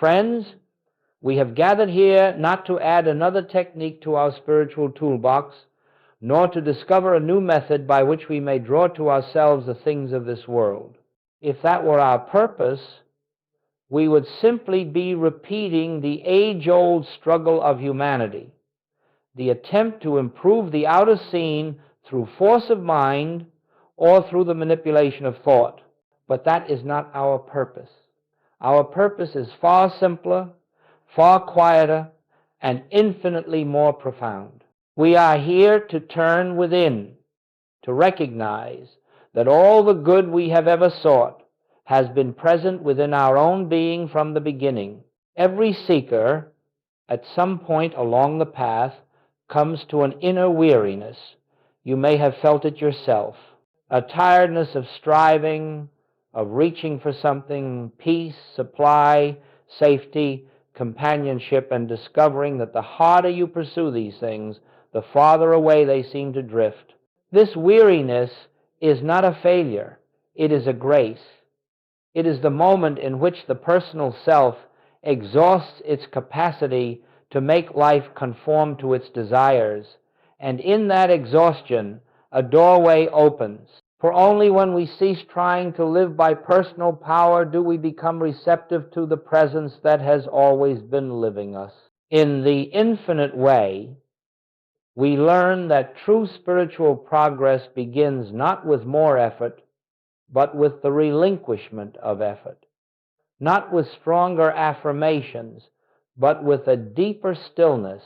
Friends, we have gathered here not to add another technique to our spiritual toolbox, nor to discover a new method by which we may draw to ourselves the things of this world. If that were our purpose, we would simply be repeating the age-old struggle of humanity, the attempt to improve the outer scene through force of mind or through the manipulation of thought. But that is not our purpose. Our purpose is far simpler, far quieter, and infinitely more profound. We are here to turn within, to recognize that all the good we have ever sought has been present within our own being from the beginning. Every seeker, at some point along the path, comes to an inner weariness. You may have felt it yourself, a tiredness of striving, of reaching for something, peace, supply, safety, companionship, and discovering that the harder you pursue these things, the farther away they seem to drift. This weariness is not a failure. It is a grace. It is the moment in which the personal self exhausts its capacity to make life conform to its desires, and in that exhaustion, a doorway opens. For only when we cease trying to live by personal power do we become receptive to the presence that has always been living us. In the infinite way, we learn that true spiritual progress begins not with more effort, but with the relinquishment of effort. Not with stronger affirmations, but with a deeper stillness.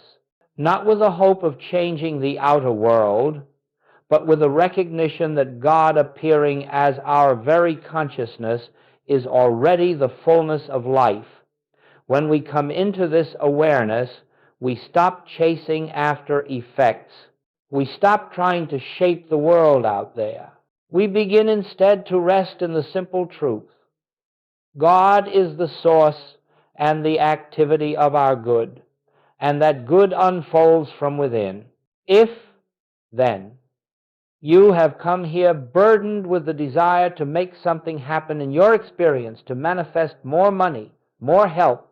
Not with a hope of changing the outer world, but with a recognition that God appearing as our very consciousness is already the fullness of life. When we come into this awareness, we stop chasing after effects. We stop trying to shape the world out there. We begin instead to rest in the simple truth. God is the source and the activity of our good, and that good unfolds from within. If, then, you have come here burdened with the desire to make something happen in your experience, to manifest more money, more help,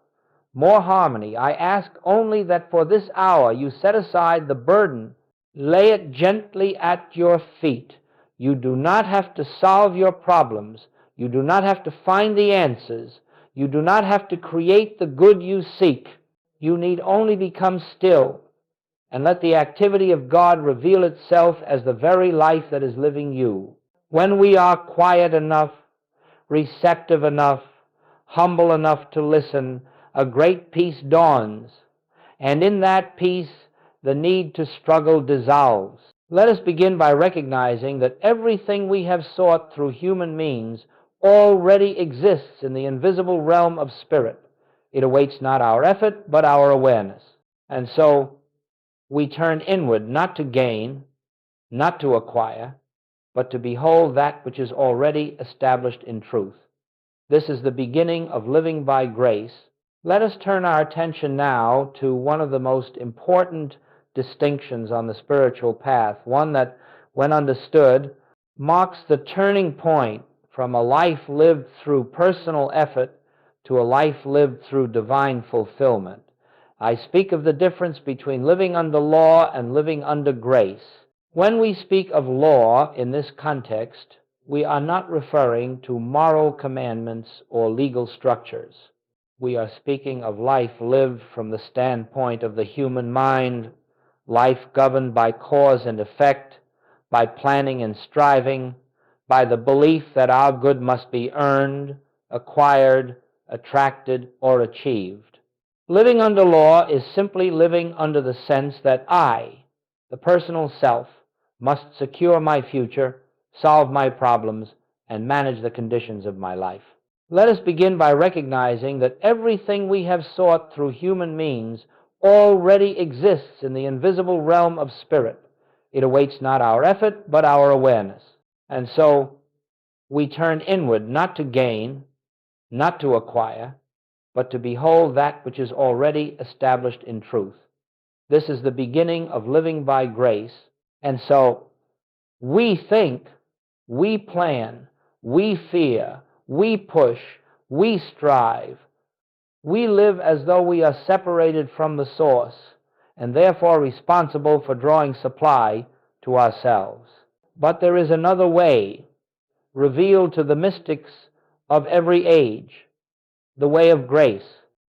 more harmony, I ask only that for this hour you set aside the burden, lay it gently at your feet. You do not have to solve your problems. You do not have to find the answers. You do not have to create the good you seek. You need only become still and let the activity of God reveal itself as the very life that is living you. When we are quiet enough, receptive enough, humble enough to listen, a great peace dawns, and in that peace the need to struggle dissolves. Let us begin by recognizing that everything we have sought through human means already exists in the invisible realm of spirit. It awaits not our effort, but our awareness. And so we turn inward not to gain, not to acquire, but to behold that which is already established in truth. This is the beginning of living by grace. Let us turn our attention now to one of the most important distinctions on the spiritual path, one that, when understood, marks the turning point from a life lived through personal effort to a life lived through divine fulfillment. I speak of the difference between living under law and living under grace. When we speak of law in this context, we are not referring to moral commandments or legal structures. We are speaking of life lived from the standpoint of the human mind, life governed by cause and effect, by planning and striving, by the belief that our good must be earned, acquired, attracted, or achieved. Living under law is simply living under the sense that I, the personal self, must secure my future, solve my problems, and manage the conditions of my life. Let us begin by recognizing that everything we have sought through human means already exists in the invisible realm of spirit. It awaits not our effort, but our awareness. And so we turn inward not to gain, not to acquire, but to behold that which is already established in truth. This is the beginning of living by grace. And so we think, we plan, we fear, we push, we strive, We live as though we are separated from the source and therefore responsible for drawing supply to ourselves. But there is another way, revealed to the mystics of every age, the way of grace.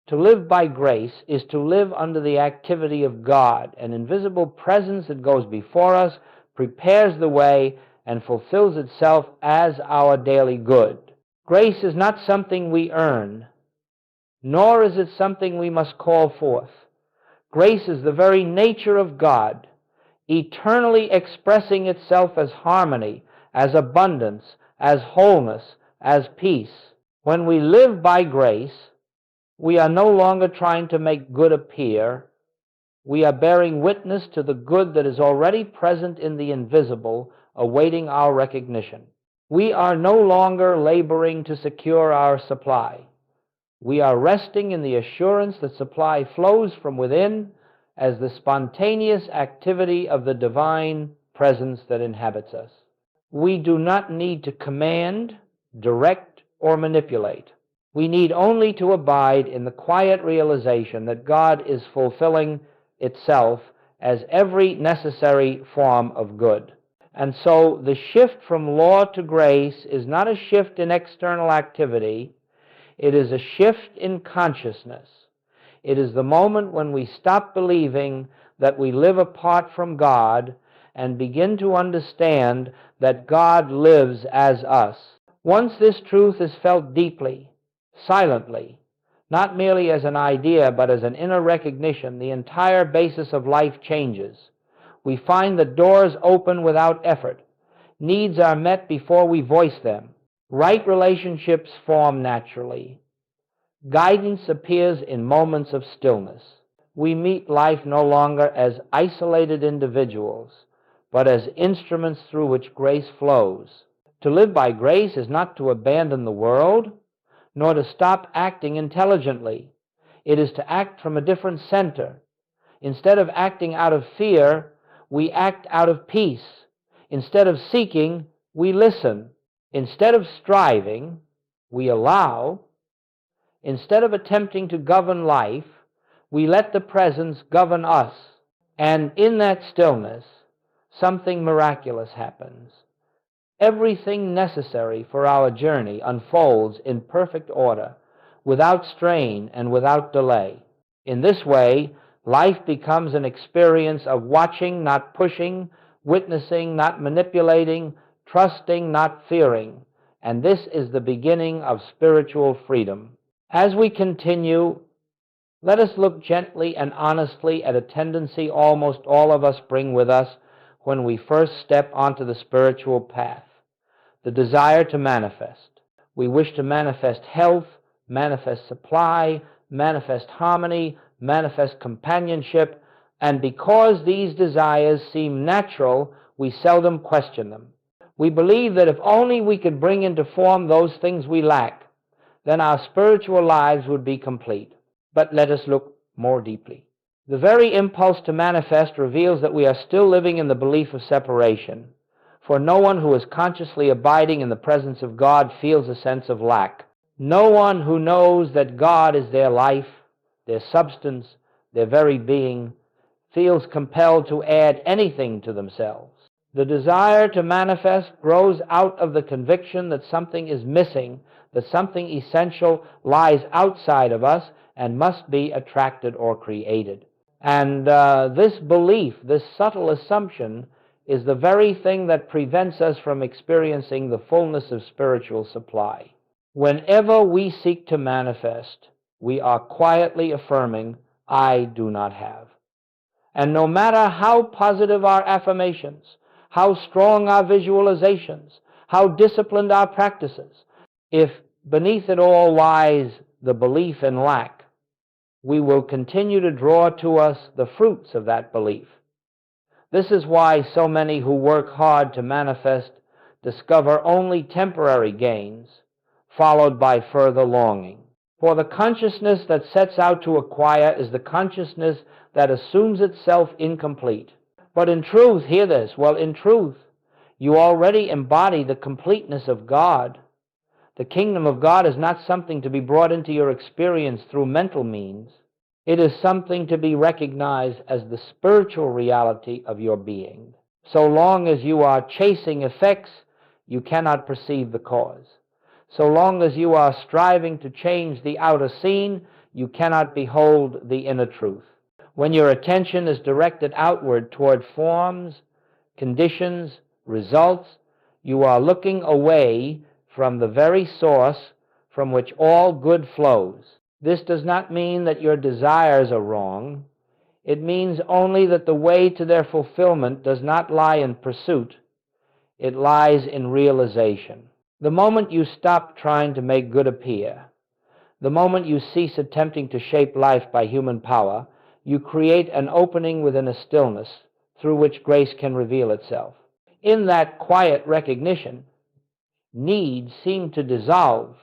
To live by grace is to live under the activity of God, an invisible presence that goes before us, prepares the way, and fulfills itself as our daily good. Grace is not something we earn, nor is it something we must call forth. Grace is the very nature of God, eternally expressing itself as harmony, as abundance, as wholeness, as peace. When we live by grace, we are no longer trying to make good appear. We are bearing witness to the good that is already present in the invisible, awaiting our recognition. We are no longer laboring to secure our supply. We are resting in the assurance that supply flows from within as the spontaneous activity of the divine presence that inhabits us. We do not need to command, direct, or manipulate. We need only to abide in the quiet realization that God is fulfilling itself as every necessary form of good. And so the shift from law to grace is not a shift in external activity. It is a shift in consciousness. It is the moment when we stop believing that we live apart from God and begin to understand that God lives as us. Once this truth is felt deeply, silently, not merely as an idea but as an inner recognition, the entire basis of life changes. We find that doors open without effort. Needs are met before we voice them. Right relationships form naturally. Guidance appears in moments of stillness. We meet life no longer as isolated individuals, but as instruments through which grace flows. To live by grace is not to abandon the world, nor to stop acting intelligently. It is to act from a different center. Instead of acting out of fear, we act out of peace. Instead of seeking, we listen. Instead of striving, we allow. Instead of attempting to govern life, we let the presence govern us. And in that stillness, something miraculous happens. Everything necessary for our journey unfolds in perfect order, without strain and without delay. In this way, life becomes an experience of watching, not pushing, witnessing, not manipulating, trusting, not fearing. And this is the beginning of spiritual freedom. As we continue, let us look gently and honestly at a tendency almost all of us bring with us when we first step onto the spiritual path: the desire to manifest. We wish to manifest health, manifest supply, manifest harmony, manifest companionship, and because these desires seem natural, we seldom question them. We believe that if only we could bring into form those things we lack, then our spiritual lives would be complete. But let us look more deeply. The very impulse to manifest reveals that we are still living in the belief of separation, for no one who is consciously abiding in the presence of God feels a sense of lack. No one who knows that God is their life, their substance, their very being, feels compelled to add anything to themselves. The desire to manifest grows out of the conviction that something is missing, that something essential lies outside of us and must be attracted or created. And this belief, this subtle assumption, is the very thing that prevents us from experiencing the fullness of spiritual supply. Whenever we seek to manifest, we are quietly affirming, "I do not have." And no matter how positive our affirmations, how strong our visualizations, how disciplined our practices, if beneath it all lies the belief in lack, we will continue to draw to us the fruits of that belief. This is why so many who work hard to manifest discover only temporary gains, followed by further longing. For the consciousness that sets out to acquire is the consciousness that assumes itself incomplete. But in truth, hear this, in truth, you already embody the completeness of God. The kingdom of God is not something to be brought into your experience through mental means. It is something to be recognized as the spiritual reality of your being. So long as you are chasing effects, you cannot perceive the cause. So long as you are striving to change the outer scene, you cannot behold the inner truth. When your attention is directed outward toward forms, conditions, results, you are looking away from the very source from which all good flows. This does not mean that your desires are wrong. It means only that the way to their fulfillment does not lie in pursuit. It lies in realization. The moment you stop trying to make good appear, the moment you cease attempting to shape life by human power, you create an opening within a stillness through which grace can reveal itself. In that quiet recognition, needs seem to dissolve,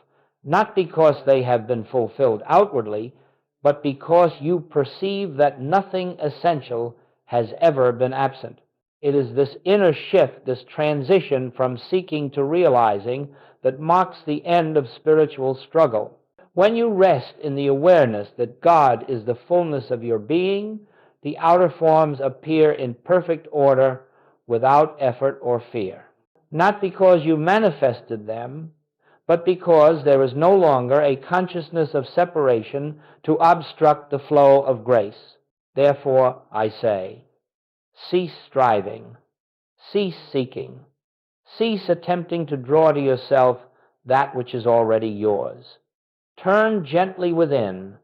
not because they have been fulfilled outwardly, but because you perceive that nothing essential has ever been absent. It is this inner shift, this transition from seeking to realizing, that marks the end of spiritual struggle. When you rest in the awareness that God is the fullness of your being, the outer forms appear in perfect order without effort or fear. Not because you manifested them, but because there is no longer a consciousness of separation to obstruct the flow of grace. Therefore, I say, cease striving, cease seeking, cease attempting to draw to yourself that which is already yours. Turn gently within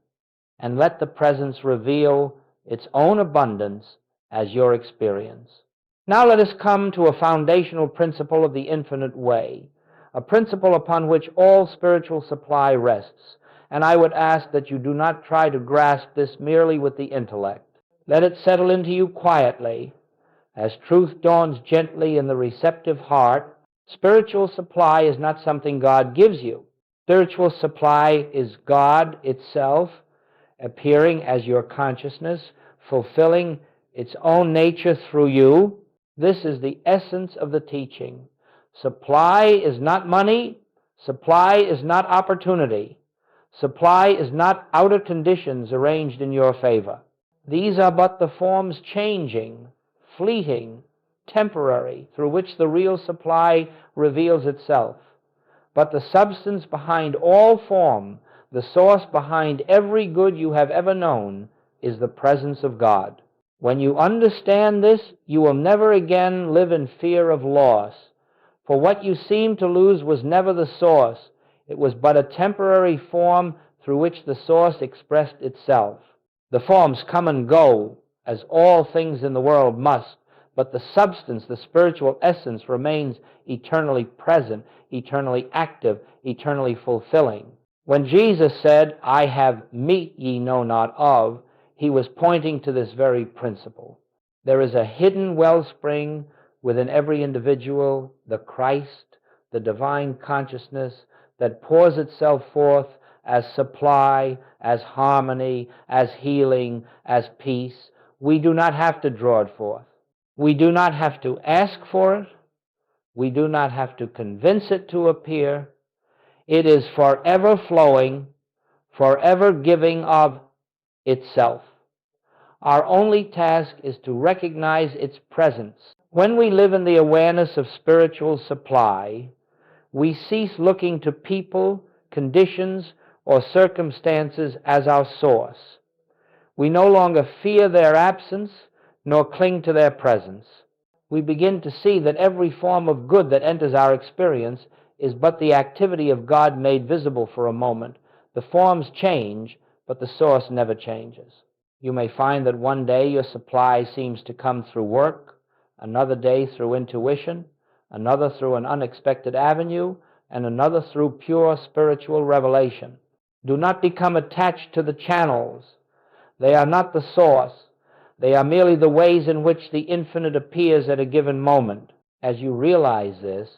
and let the presence reveal its own abundance as your experience. Now let us come to a foundational principle of the infinite way, a principle upon which all spiritual supply rests, and I would ask that you do not try to grasp this merely with the intellect. Let it settle into you quietly. As truth dawns gently in the receptive heart, spiritual supply is not something God gives you. Spiritual supply is God itself appearing as your consciousness, fulfilling its own nature through you. This is the essence of the teaching. Supply is not money. Supply is not opportunity. Supply is not outer conditions arranged in your favor. These are but the forms changing, fleeting, temporary, through which the real supply reveals itself. But the substance behind all form, the source behind every good you have ever known, is the presence of God. When you understand this, you will never again live in fear of loss, for what you seemed to lose was never the source. It was but a temporary form through which the source expressed itself. The forms come and go, as all things in the world must, but the substance, the spiritual essence, remains eternally present, eternally active, eternally fulfilling. When Jesus said, "I have meat ye know not of," he was pointing to this very principle. There is a hidden wellspring within every individual, the Christ, the divine consciousness that pours itself forth as supply, as harmony, as healing, as peace. We do not have to draw it forth. We do not have to ask for it. We do not have to convince it to appear. It is forever flowing, forever giving of itself. Our only task is to recognize its presence. When we live in the awareness of spiritual supply, we cease looking to people, conditions, or circumstances as our source. We no longer fear their absence, nor cling to their presence. We begin to see that every form of good that enters our experience is but the activity of God made visible for a moment. The forms change, but the source never changes. You may find that one day your supply seems to come through work, another day through intuition, another through an unexpected avenue, and another through pure spiritual revelation. Do not become attached to the channels. They are not the source. They are merely the ways in which the infinite appears at a given moment. As you realize this,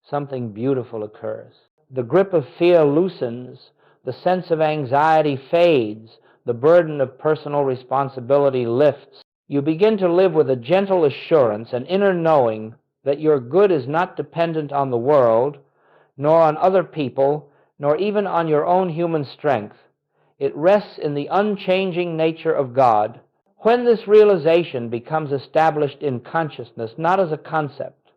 something beautiful occurs. The grip of fear loosens, the sense of anxiety fades, the burden of personal responsibility lifts. You begin to live with a gentle assurance, an inner knowing that your good is not dependent on the world, nor on other people, nor even on your own human strength. It rests in the unchanging nature of God. When this realization becomes established in consciousness, not as a concept,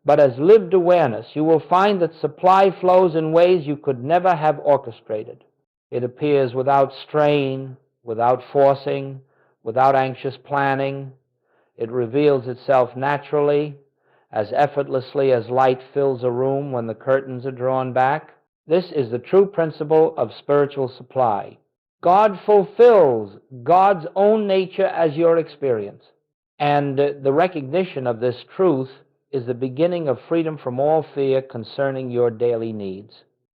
but as lived awareness, you will find that supply flows in ways you could never have orchestrated. It appears without strain, without forcing, without anxious planning. It reveals itself naturally, as effortlessly as light fills a room when the curtains are drawn back. This is the true principle of spiritual supply. God fulfills God's own nature as your experience. And the recognition of this truth is the beginning of freedom from all fear concerning your daily needs.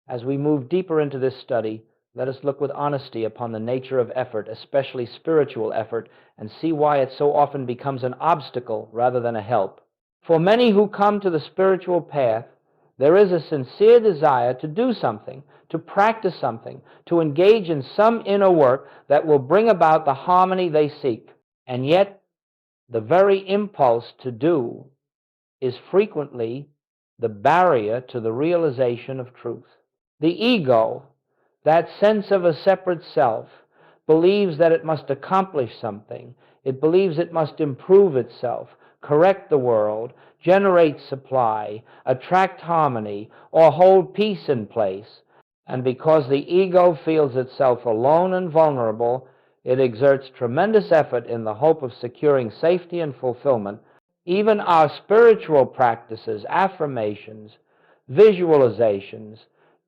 As we move deeper into this study, let us look with honesty upon the nature of effort, especially spiritual effort, and see why it so often becomes an obstacle rather than a help. For many who come to the spiritual path, there is a sincere desire to do something, to practice something, to engage in some inner work that will bring about the harmony they seek. And yet, the very impulse to do is frequently the barrier to the realization of truth. The ego, that sense of a separate self, believes that it must accomplish something. It believes it must improve itself, correct the world, generate supply, attract harmony, or hold peace in place. And because the ego feels itself alone and vulnerable, it exerts tremendous effort in the hope of securing safety and fulfillment. Even our spiritual practices, affirmations, visualizations,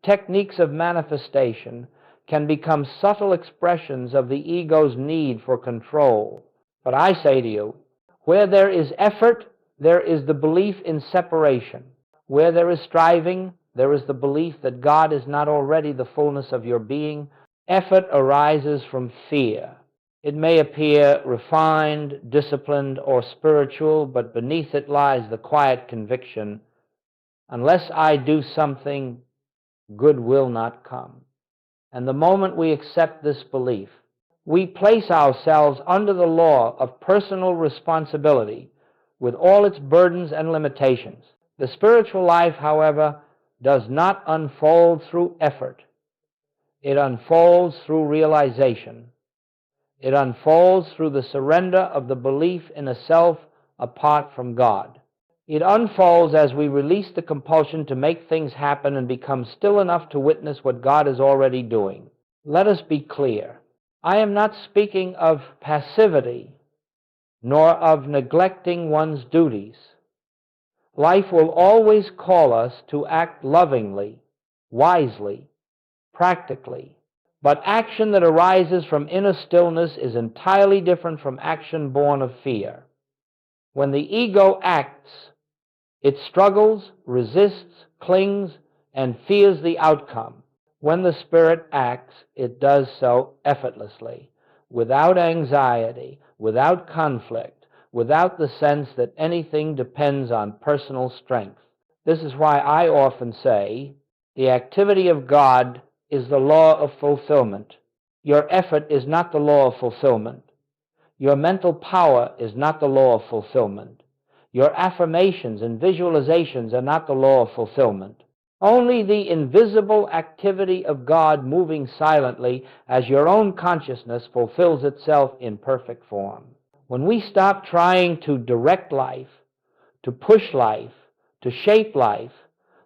techniques of manifestation can become subtle expressions of the ego's need for control. But I say to you, where there is effort, there is the belief in separation. Where there is striving, there is the belief that God is not already the fullness of your being. Effort arises from fear. It may appear refined, disciplined, or spiritual, but beneath it lies the quiet conviction, unless I do something, good will not come. And the moment we accept this belief, we place ourselves under the law of personal responsibility with all its burdens and limitations. The spiritual life, however, does not unfold through effort. It unfolds through realization. It unfolds through the surrender of the belief in a self apart from God. It unfolds as we release the compulsion to make things happen and become still enough to witness what God is already doing. Let us be clear. I am not speaking of passivity, nor of neglecting one's duties. Life will always call us to act lovingly, wisely, practically. But action that arises from inner stillness is entirely different from action born of fear. When the ego acts, it struggles, resists, clings, and fears the outcome. When the spirit acts, it does so effortlessly, without anxiety, without conflict, without the sense that anything depends on personal strength. This is why I often say, the activity of God is the law of fulfillment. Your effort is not the law of fulfillment. Your mental power is not the law of fulfillment. Your affirmations and visualizations are not the law of fulfillment. Only the invisible activity of God moving silently as your own consciousness fulfills itself in perfect form. When we stop trying to direct life, to push life, to shape life,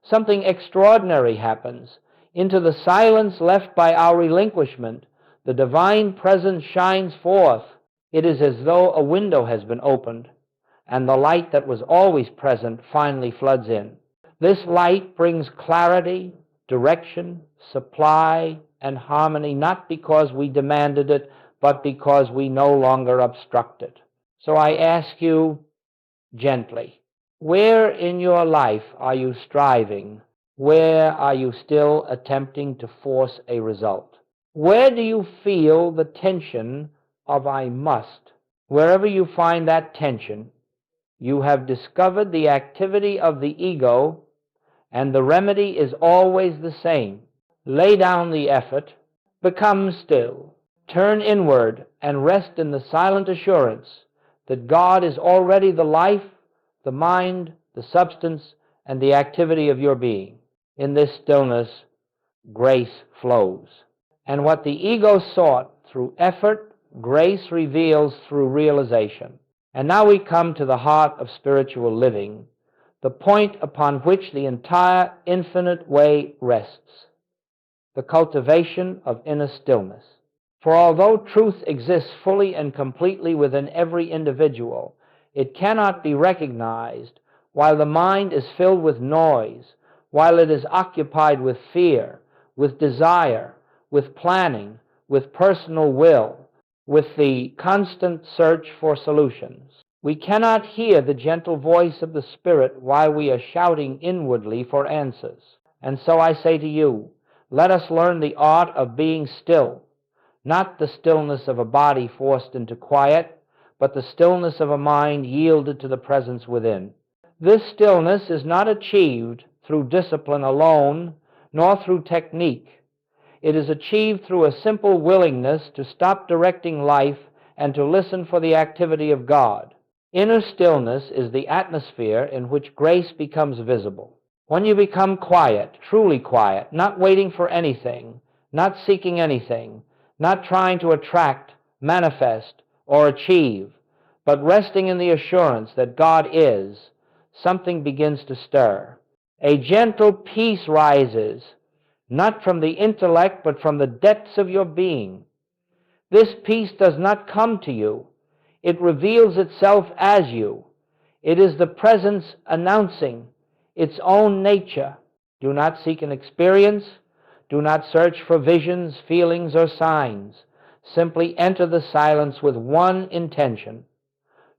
something extraordinary happens. Into the silence left by our relinquishment, the divine presence shines forth. It is as though a window has been opened, and the light that was always present finally floods in. This light brings clarity, direction, supply, and harmony, not because we demanded it, but because we no longer obstruct it. So I ask you gently, where in your life are you striving? Where are you still attempting to force a result? Where do you feel the tension of I must? Wherever you find that tension, you have discovered the activity of the ego, and the remedy is always the same. Lay down the effort, become still, turn inward, and rest in the silent assurance that God is already the life, the mind, the substance, and the activity of your being. In this stillness, grace flows. And what the ego sought through effort, grace reveals through realization. And now we come to the heart of spiritual living, the point upon which the entire infinite way rests, the cultivation of inner stillness. For although truth exists fully and completely within every individual, it cannot be recognized while the mind is filled with noise, while it is occupied with fear, with desire, with planning, with personal will, with the constant search for solutions. We cannot hear the gentle voice of the Spirit while we are shouting inwardly for answers. And so I say to you, let us learn the art of being still, not the stillness of a body forced into quiet, but the stillness of a mind yielded to the presence within. This stillness is not achieved through discipline alone, nor through technique. It is achieved through a simple willingness to stop directing life and to listen for the activity of God. Inner stillness is the atmosphere in which grace becomes visible. When you become quiet, truly quiet, not waiting for anything, not seeking anything, not trying to attract, manifest, or achieve, but resting in the assurance that God is, something begins to stir. A gentle peace rises, not from the intellect, but from the depths of your being. This peace does not come to you. It reveals itself as you. It is the presence announcing its own nature. Do not seek an experience. Do not search for visions, feelings, or signs. Simply enter the silence with one intention: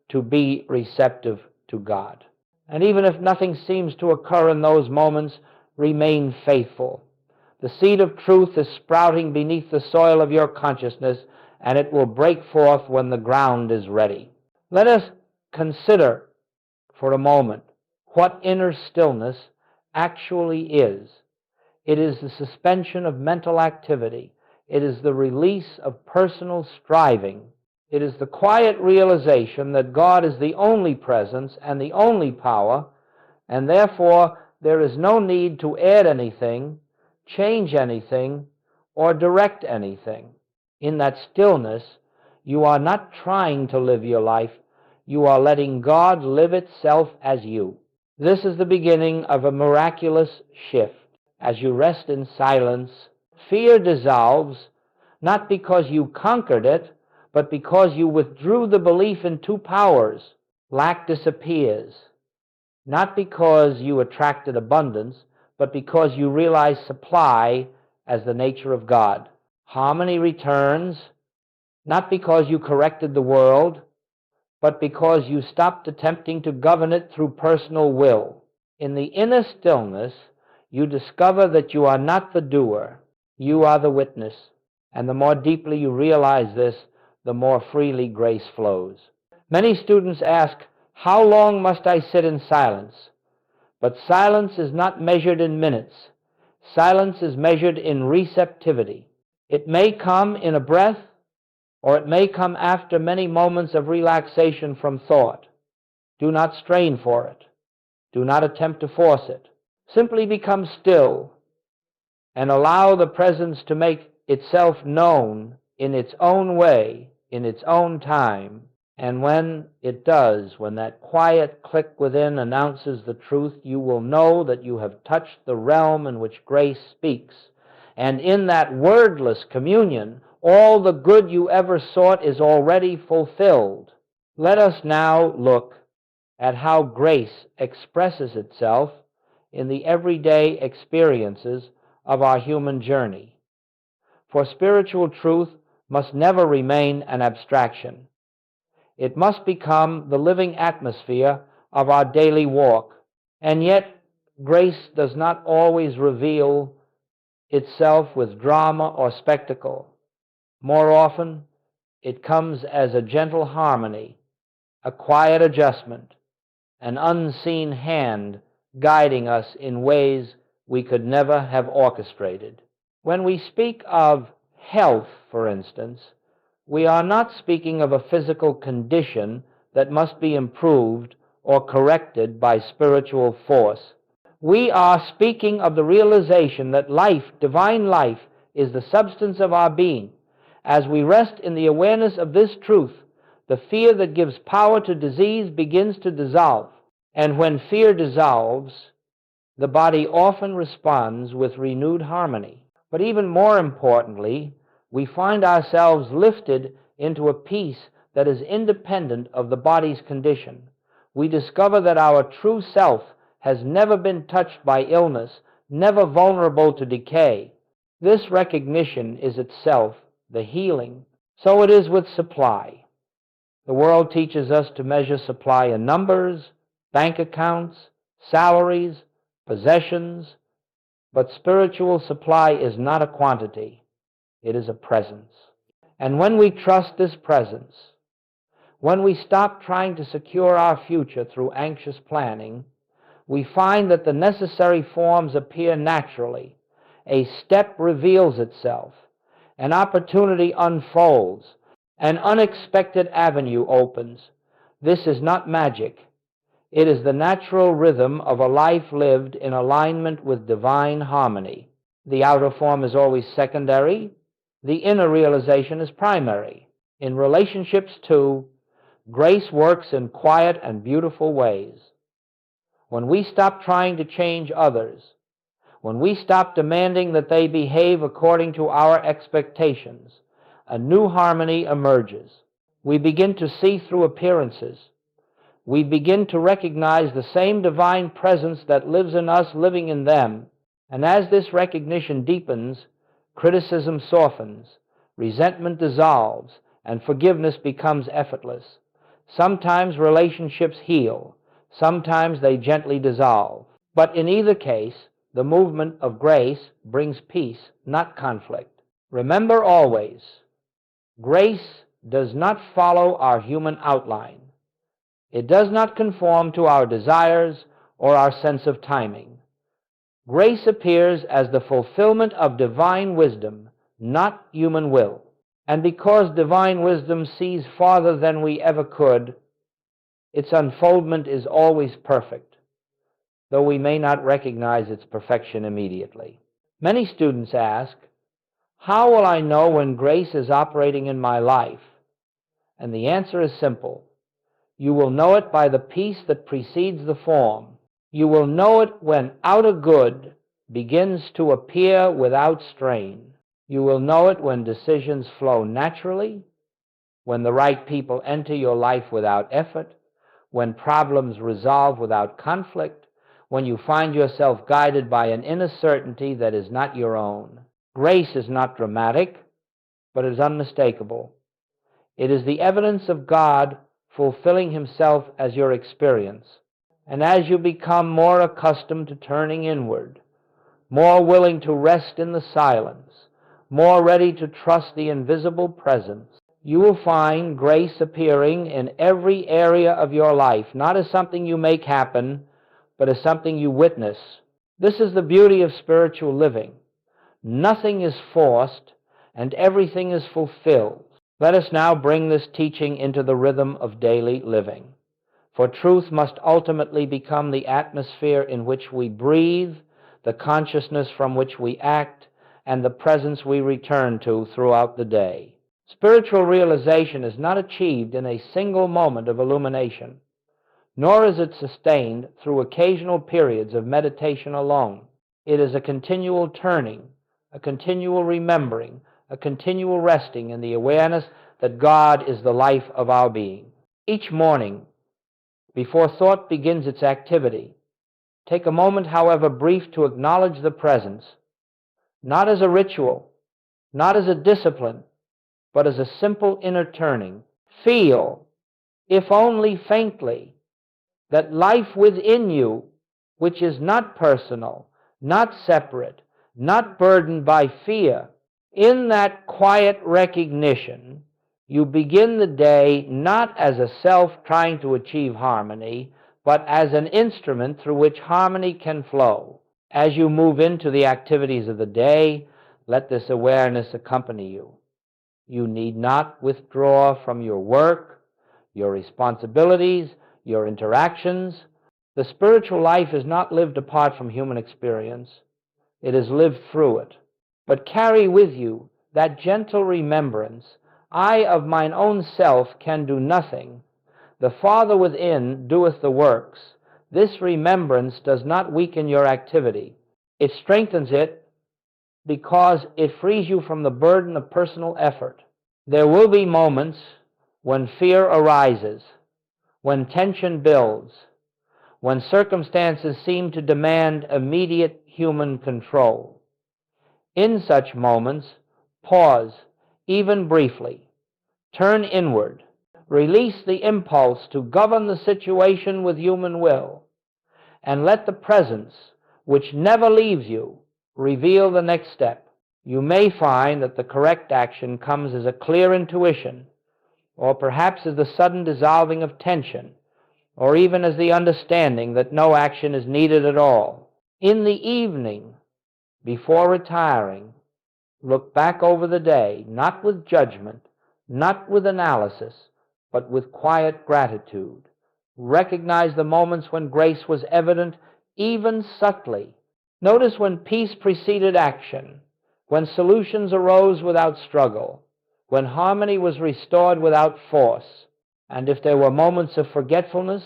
to be receptive to God. And even if nothing seems to occur in those moments, remain faithful. The seed of truth is sprouting beneath the soil of your consciousness, and it will break forth when the ground is ready. Let us consider for a moment what inner stillness actually is. It is the suspension of mental activity. It is the release of personal striving. It is the quiet realization that God is the only presence and the only power, and therefore there is no need to add anything, change anything, or direct anything. In that stillness, you are not trying to live your life. You are letting God live itself as you. This is the beginning of a miraculous shift. As you rest in silence, fear dissolves, not because you conquered it, but because you withdrew the belief in two powers. Lack disappears, not because you attracted abundance, but because you realize supply as the nature of God. Harmony returns, not because you corrected the world, but because you stopped attempting to govern it through personal will. In the inner stillness, you discover that you are not the doer, you are the witness. And the more deeply you realize this, the more freely grace flows. Many students ask, how long must I sit in silence? But silence is not measured in minutes. Silence is measured in receptivity. It may come in a breath, or it may come after many moments of relaxation from thought. Do not strain for it. Do not attempt to force it. Simply become still and allow the presence to make itself known in its own way, in its own time. And when it does, when that quiet click within announces the truth, you will know that you have touched the realm in which grace speaks. And in that wordless communion, all the good you ever sought is already fulfilled. Let us now look at how grace expresses itself in the everyday experiences of our human journey. For spiritual truth must never remain an abstraction. It must become the living atmosphere of our daily walk. And yet, grace does not always reveal itself with drama or spectacle. More often, it comes as a gentle harmony, a quiet adjustment, an unseen hand guiding us in ways we could never have orchestrated. When we speak of health, for instance, we are not speaking of a physical condition that must be improved or corrected by spiritual force. We are speaking of the realization that life, divine life, is the substance of our being. As we rest in the awareness of this truth, the fear that gives power to disease begins to dissolve. And when fear dissolves, the body often responds with renewed harmony. But even more importantly, we find ourselves lifted into a peace that is independent of the body's condition. We discover that our true self has never been touched by illness, never vulnerable to decay. This recognition is itself the healing. So it is with supply. The world teaches us to measure supply in numbers, bank accounts, salaries, possessions, but spiritual supply is not a quantity. It is a presence. And when we trust this presence, when we stop trying to secure our future through anxious planning, we find that the necessary forms appear naturally. A step reveals itself. An opportunity unfolds. An unexpected avenue opens. This is not magic. It is the natural rhythm of a life lived in alignment with divine harmony. The outer form is always secondary. The inner realization is primary. In relationships, too, grace works in quiet and beautiful ways. When we stop trying to change others, when we stop demanding that they behave according to our expectations, a new harmony emerges. We begin to see through appearances. We begin to recognize the same divine presence that lives in us living in them. And as this recognition deepens, criticism softens, resentment dissolves, and forgiveness becomes effortless. Sometimes relationships heal. Sometimes they gently dissolve. But in either case, the movement of grace brings peace, not conflict. Remember always, grace does not follow our human outline. It does not conform to our desires or our sense of timing. Grace appears as the fulfillment of divine wisdom, not human will. And because divine wisdom sees farther than we ever could, its unfoldment is always perfect, though we may not recognize its perfection immediately. Many students ask, how will I know when grace is operating in my life? And the answer is simple. You will know it by the peace that precedes the form. You will know it when outer good begins to appear without strain. You will know it when decisions flow naturally, when the right people enter your life without effort, when problems resolve without conflict, when you find yourself guided by an inner certainty that is not your own. Grace is not dramatic, but is unmistakable. It is the evidence of God fulfilling himself as your experience. And as you become more accustomed to turning inward, more willing to rest in the silence, more ready to trust the invisible presence, you will find grace appearing in every area of your life, not as something you make happen, but as something you witness. This is the beauty of spiritual living. Nothing is forced, and everything is fulfilled. Let us now bring this teaching into the rhythm of daily living. For truth must ultimately become the atmosphere in which we breathe, the consciousness from which we act, and the presence we return to throughout the day. Spiritual realization is not achieved in a single moment of illumination, nor is it sustained through occasional periods of meditation alone. It is a continual turning, a continual remembering, a continual resting in the awareness that God is the life of our being. Each morning, before thought begins its activity, take a moment, however brief, to acknowledge the presence, not as a ritual, not as a discipline, but as a simple inner turning. Feel, if only faintly, that life within you, which is not personal, not separate, not burdened by fear, in that quiet recognition, you begin the day not as a self trying to achieve harmony, but as an instrument through which harmony can flow. As you move into the activities of the day, let this awareness accompany you. You need not withdraw from your work, your responsibilities, your interactions. The spiritual life is not lived apart from human experience. It is lived through it. But carry with you that gentle remembrance, I of mine own self can do nothing. The Father within doeth the works. This remembrance does not weaken your activity. It strengthens it because it frees you from the burden of personal effort. There will be moments when fear arises, when tension builds, when circumstances seem to demand immediate human control. In such moments, pause, even briefly. Turn inward. Release the impulse to govern the situation with human will, and let the presence, which never leaves you, reveal the next step. You may find that the correct action comes as a clear intuition, or perhaps as the sudden dissolving of tension, or even as the understanding that no action is needed at all. In the evening, before retiring, look back over the day, not with judgment, not with analysis, but with quiet gratitude. Recognize the moments when grace was evident, even subtly. Notice when peace preceded action, when solutions arose without struggle, when harmony was restored without force. And if there were moments of forgetfulness,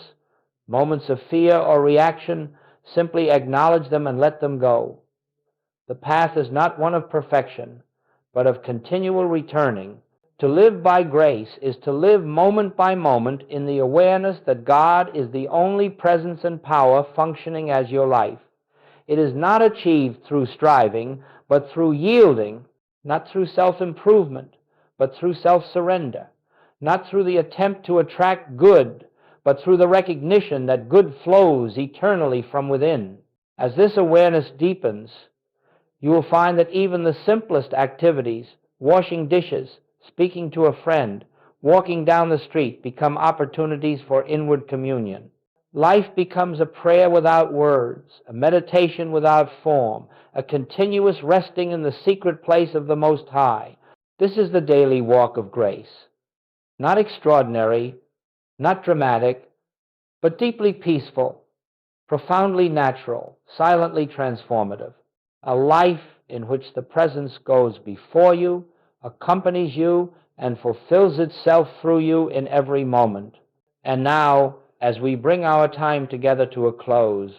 moments of fear or reaction, simply acknowledge them and let them go. The path is not one of perfection, but of continual returning. To live by grace is to live moment by moment in the awareness that God is the only presence and power functioning as your life. It is not achieved through striving, but through yielding, not through self-improvement, but through self-surrender, not through the attempt to attract good, but through the recognition that good flows eternally from within. As this awareness deepens, you will find that even the simplest activities, washing dishes, speaking to a friend, walking down the street, become opportunities for inward communion. Life becomes a prayer without words, a meditation without form, a continuous resting in the secret place of the Most High. This is the daily walk of grace. Not extraordinary, not dramatic, but deeply peaceful, profoundly natural, silently transformative. A life in which the presence goes before you, accompanies you, and fulfills itself through you in every moment. And now, as we bring our time together to a close,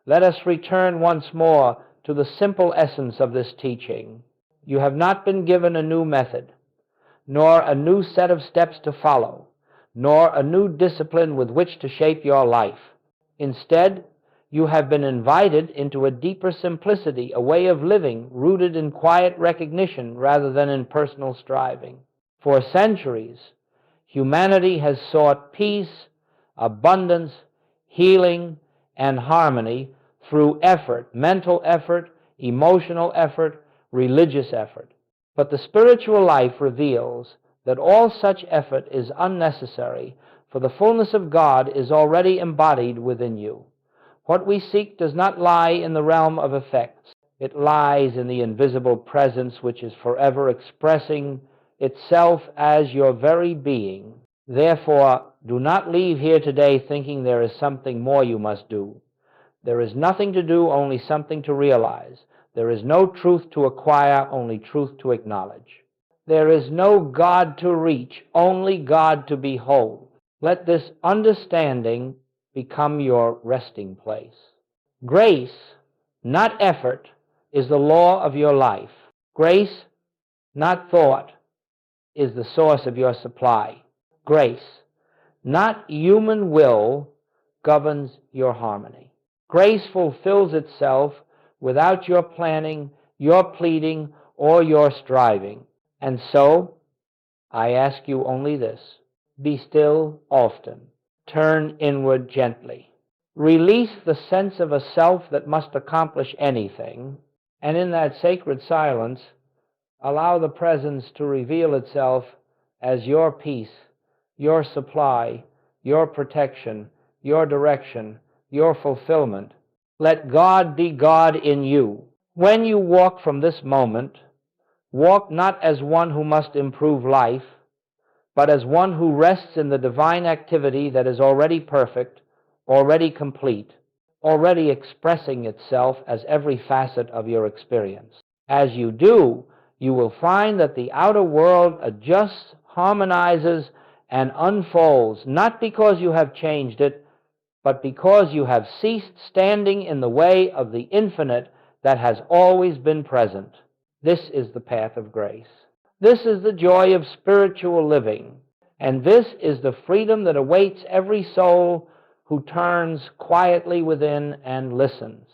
let us return once more to the simple essence of this teaching. You have not been given a new method, nor a new set of steps to follow, nor a new discipline with which to shape your life. Instead, you have been invited into a deeper simplicity, a way of living rooted in quiet recognition rather than in personal striving. For centuries, humanity has sought peace, abundance, healing, and harmony through effort, mental effort, emotional effort, religious effort. But the spiritual life reveals that all such effort is unnecessary, for the fullness of God is already embodied within you. What we seek does not lie in the realm of effects. It lies in the invisible presence which is forever expressing itself as your very being. Therefore, do not leave here today thinking there is something more you must do. There is nothing to do, only something to realize. There is no truth to acquire, only truth to acknowledge. There is no God to reach, only God to behold. Let this understanding become your resting place. Grace, not effort, is the law of your life. Grace, not thought, is the source of your supply. Grace, not human will, governs your harmony. Grace fulfills itself without your planning, your pleading, or your striving. And so, I ask you only this: be still often. Turn inward gently. Release the sense of a self that must accomplish anything, and in that sacred silence, allow the presence to reveal itself as your peace, your supply, your protection, your direction, your fulfillment. Let God be God in you. When you walk from this moment, walk not as one who must improve life, but as one who rests in the divine activity that is already perfect, already complete, already expressing itself as every facet of your experience. As you do, you will find that the outer world adjusts, harmonizes, and unfolds, not because you have changed it, but because you have ceased standing in the way of the infinite that has always been present. This is the path of grace. This is the joy of spiritual living, and this is the freedom that awaits every soul who turns quietly within and listens.